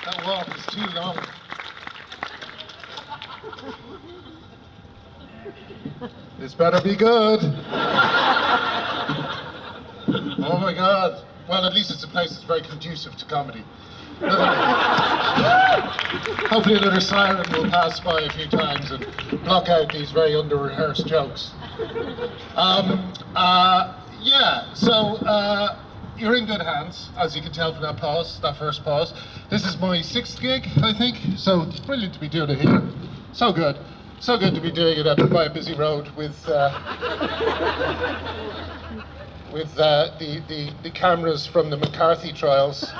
That walk is too long. This better be good. Oh my God. Well, at least it's a place that's very conducive to comedy. Hopefully another siren will pass by a few times and block out these very under-rehearsed jokes. You're in good hands, as you can tell from that pause, that first pause. This is my 6th gig, I think, so it's brilliant to be doing it here. So good to be doing it by a busy road with the cameras from the McCarthy trials.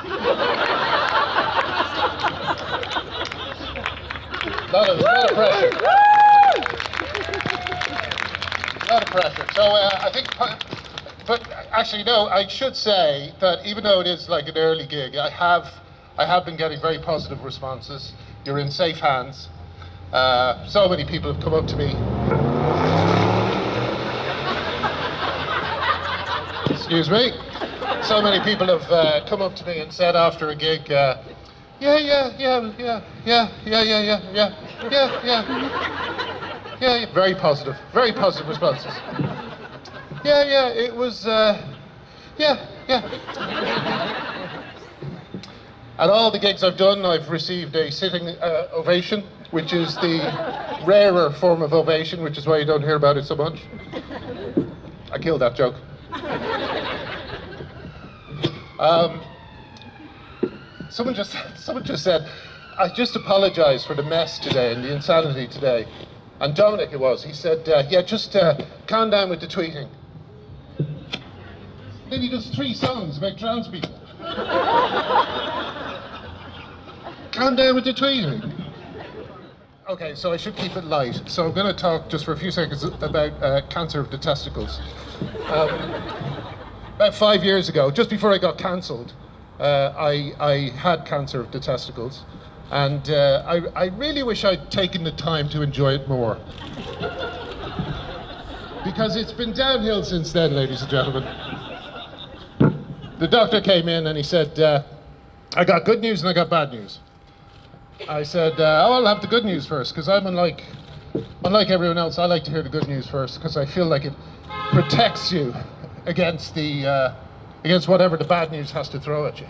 A lot of pressure. A lot of pressure. So I think, but actually no, I should say that even though it is like an early gig, I have been getting very positive responses. You're in safe hands. So many people have come up to me. Excuse me. So many people have come up to me and said after a gig, very positive responses. It was, At all the gigs I've done, I've received a sitting ovation, which is the rarer form of ovation, which is why you don't hear about it so much. I killed that joke. Someone just said, I just apologise for the mess today and the insanity today. And Dominic it was, he said, just calm down with the tweeting. Then he does 3 songs about trans people. Calm down with the tweeting. Okay, so I should keep it light. So I'm going to talk just for a few seconds about cancer of the testicles. About 5 years ago, just before I got cancelled, I had cancer of the testicles, and I really wish I'd taken the time to enjoy it more. Because it's been downhill since then, ladies and gentlemen. The doctor came in and he said, I got good news and I got bad news. I said, I'll have the good news first, because I'm unlike everyone else, I like to hear the good news first, because I feel like it protects you against whatever the bad news has to throw at you.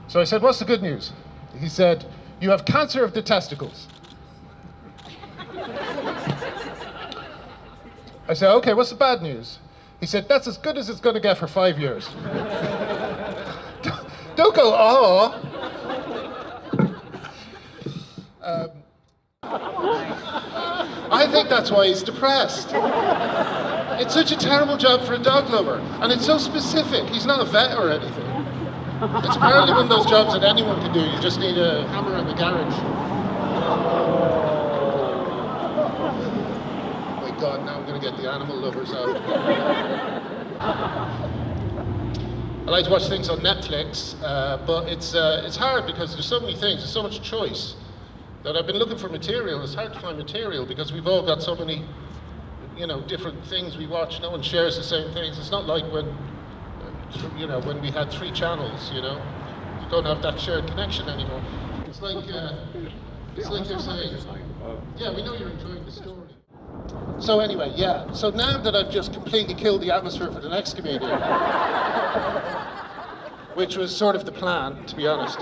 So I said, what's the good news? He said, you have cancer of the testicles. I said, okay, what's the bad news? He said, that's as good as it's going to get for 5 years. Don't go, oh. I think that's why he's depressed. It's such a terrible job for a dog lover, and it's so specific. He's not a vet or anything. It's apparently one of those jobs that anyone can do. You just need a hammer in the garage. Oh my God, now I'm going to get the animal lovers out. I like to watch things on Netflix, but it's hard because there's so many things, there's so much choice that I've been looking for material. It's hard to find material because we've all got so many, different things we watch. No one shares the same things. It's not like when, when we had 3 channels, You don't have that shared connection anymore. It's like you're saying, yeah, we know you're enjoying the story. So anyway, yeah. So now that I've just completely killed the atmosphere for the next comedian, which was sort of the plan, to be honest,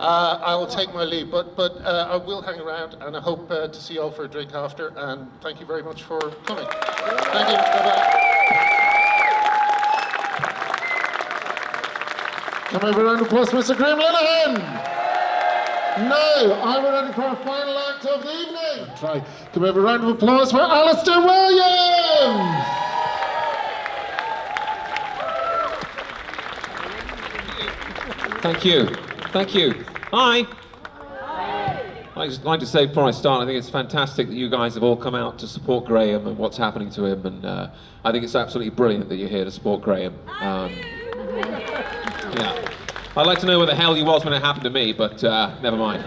I will take my leave, but I will hang around, and I hope to see you all for a drink after, and thank you very much for coming. Thank you, bye-bye. Can we have a round of applause for Mr. Graham Linehan? No, I'm ready for our final act of the evening. Try. Can we have a round of applause for Alistair Williams? Thank you. Thank you. Hi. I'd just like to say before I start, I think it's fantastic that you guys have all come out to support Graham and what's happening to him, and I think it's absolutely brilliant that you're here to support Graham. Yeah. I'd like to know where the hell he was when it happened to me, but never mind.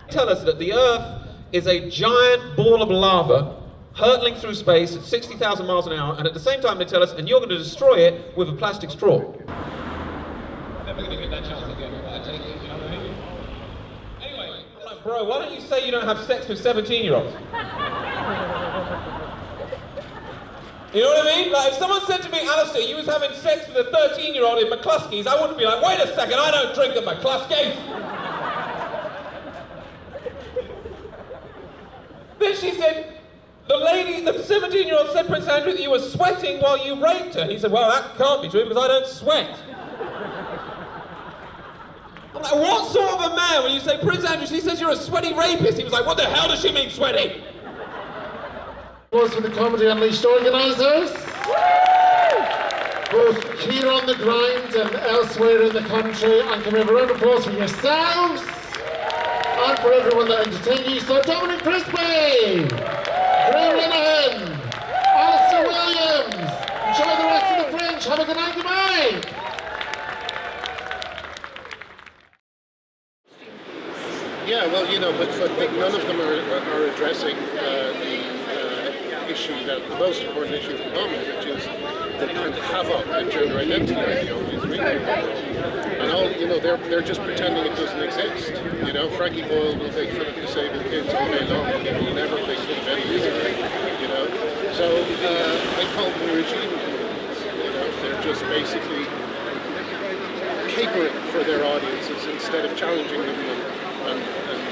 Tell us that the Earth is a giant ball of lava hurtling through space at 60,000 miles an hour, and at the same time they tell us, and you're going to destroy it with a plastic straw. bro, why don't you say you don't have sex with 17-year-olds? You know what I mean? Like, if someone said to me, Alistair, you was having sex with a 13-year-old in McCluskey's, I wouldn't be like, wait a second, I don't drink at McCluskey's. Then she said, the 17-year-old said, Prince Andrew, that you were sweating while you raped her. And he said, well, that can't be true because I don't sweat. I'm like, what sort of a man, when you say, Prince Andrew, she says you're a sweaty rapist, he was like, what the hell does she mean, sweaty? Applause for the Comedy Unleashed organisers, both here on the grind and elsewhere in the country, and can we have a round of applause for yourselves and for everyone that entertained you. So Dominic Frisby, Graham Linehan, Alistair Williams, enjoy the rest of the Fringe, have a good night, goodbye. Yeah, well, you know, but none of them are addressing the issue, the most important issue at the moment, which is the kind of havoc that gender identity ideology is wreaking. And all, you know, they're just pretending it doesn't exist. You know, Frankie Boyle will make fun of disabled kids all day long, and he will never make fun of any disability, you know. So they call them regime comedians. You know, they're just basically capering for their audiences instead of challenging them and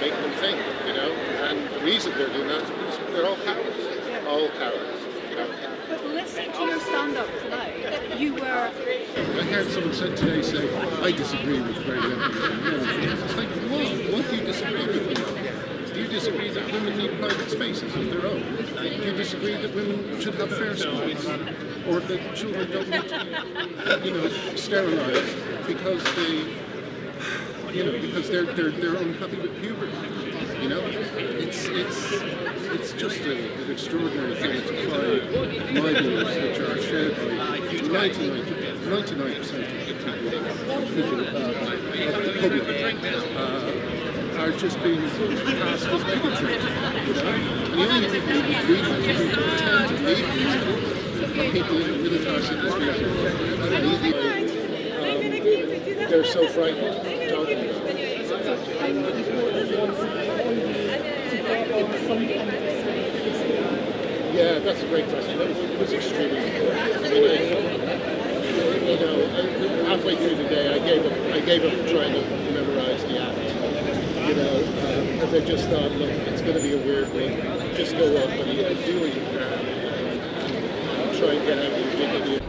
making them think, you know. And the reason they're doing that is because they're all cowards. All cowards, you know. But listening to your stand-up tonight, you were... I heard someone said today say, I disagree with Graham Linehan. It's like, what do you disagree with? Do you disagree that women need private spaces of their own? Do you disagree that women should have fair schools? Or that children don't need to be, you know, sterilised because they're unhappy with puberty? You know, it's just an extraordinary thing to find my views, which are shared by 99% of the public, are just being cast as bigotry. You know, and the only people who really pretend to be these are people in the military industry. They're so frightened to talk about it. Yeah, that's a great question. It was extremely important. I mean, you know, halfway through the day, I gave up trying to memorize the act. You know, because I just thought, look, it's going to be a weird one. Just go up and do what you can and try and get out your dignity.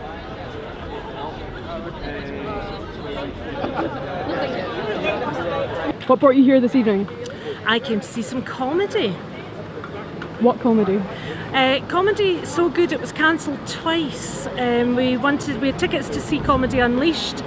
What brought you here this evening? I came to see some comedy. What comedy? Comedy so good it was cancelled twice. We had tickets to see Comedy Unleashed,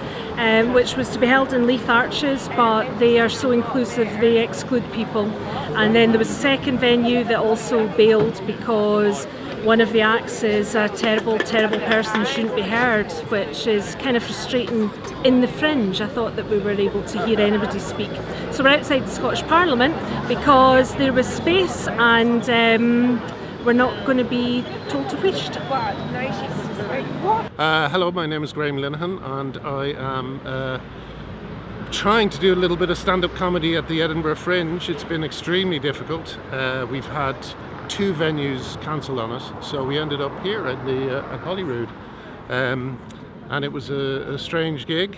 which was to be held in Leith Arches, but they are so inclusive they exclude people. And then there was a second venue that also bailed because one of the acts is a terrible, terrible person who shouldn't be heard, which is kind of frustrating. In the Fringe, I thought that we were able to hear anybody speak. So we're outside the Scottish Parliament because there was space and we're not going to be told to waste. Hello, my name is Graham Linehan and I am trying to do a little bit of stand-up comedy at the Edinburgh Fringe. It's been extremely difficult. We've had 2 venues cancelled on us, so we ended up here at the at Holyrood. And it was a strange gig.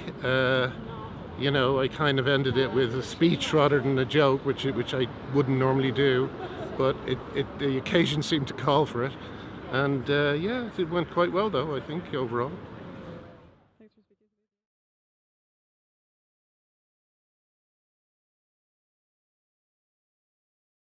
You know, I kind of ended it with a speech rather than a joke, which I wouldn't normally do, but the occasion seemed to call for it. And yeah, it went quite well though, I think, overall.